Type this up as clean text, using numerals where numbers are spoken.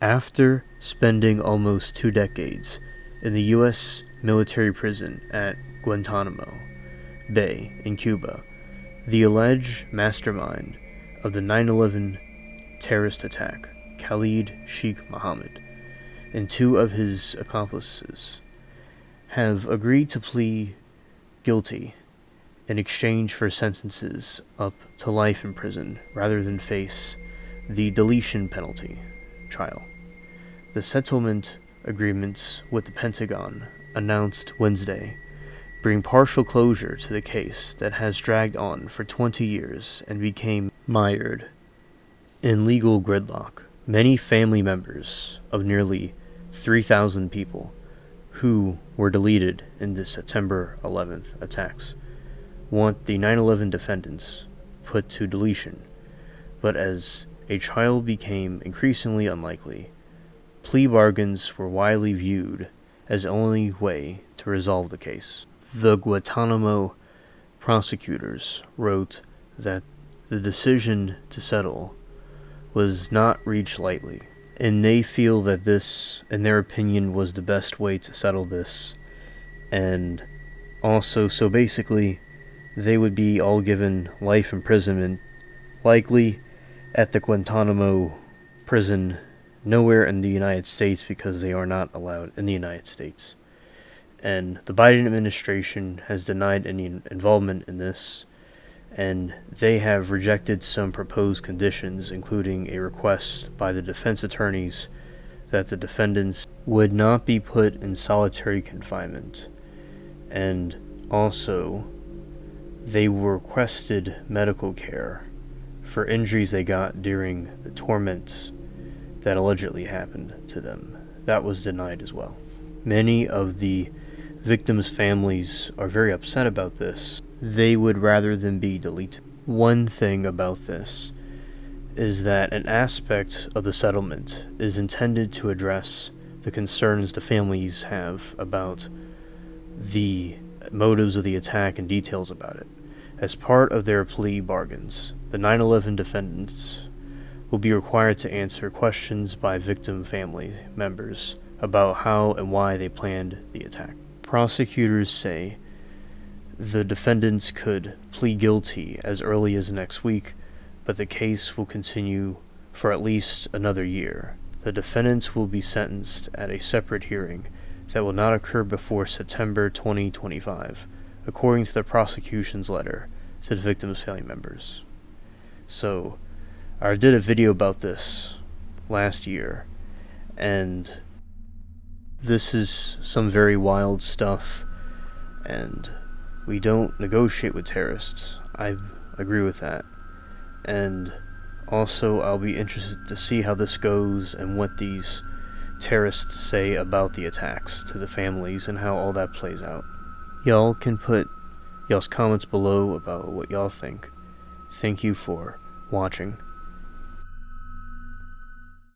After spending almost 2 decades in the U.S. military prison at Guantanamo Bay in Cuba, the alleged mastermind of the 9/11 terrorist attack, Khalid Sheikh Mohammed, and two of his accomplices have agreed to plead guilty in exchange for sentences up to life in prison rather than face the deletion penalty trial. The settlement agreements with the Pentagon, announced Wednesday, bring partial closure to the case that has dragged on for 20 years and became mired in legal gridlock. Many family members of nearly 3,000 people who were deleted in the September 11th attacks want the 9/11 defendants put to deletion, but as a trial became increasingly unlikely, plea bargains were widely viewed as the only way to resolve the case. The Guantanamo prosecutors wrote that the decision to settle was not reached lightly, and they feel that this, in their opinion, was the best way to settle this. And also, so basically, they would be all given life imprisonment, likely at the Guantanamo prison, nowhere in the United States, because they are not allowed in the United States. And the Biden administration has denied any involvement in this, and they have rejected some proposed conditions, including a request by the defense attorneys that the defendants would not be put in solitary confinement, and also they requested medical care for injuries they got during the torments that allegedly happened to them. That was denied as well. Many of the victims' families are very upset about this. They would rather them be deleted. One thing about this is that an aspect of the settlement is intended to address the concerns the families have about the motives of the attack and details about it. As part of their plea bargains, the 9/11 defendants will be required to answer questions by victim family members about how and why they planned the attack. Prosecutors say the defendants could plead guilty as early as next week, but the case will continue for at least another year. The defendants will be sentenced at a separate hearing that will not occur before September 2025, according to the prosecution's letter to the victims' family members. So, I did a video about this last year, and this is some very wild stuff, and we don't negotiate with terrorists. I agree with that. And also, I'll be interested to see how this goes and what these terrorists say about the attacks to the families and how all that plays out. Y'all can put y'all's comments below about what y'all think. Thank you for watching.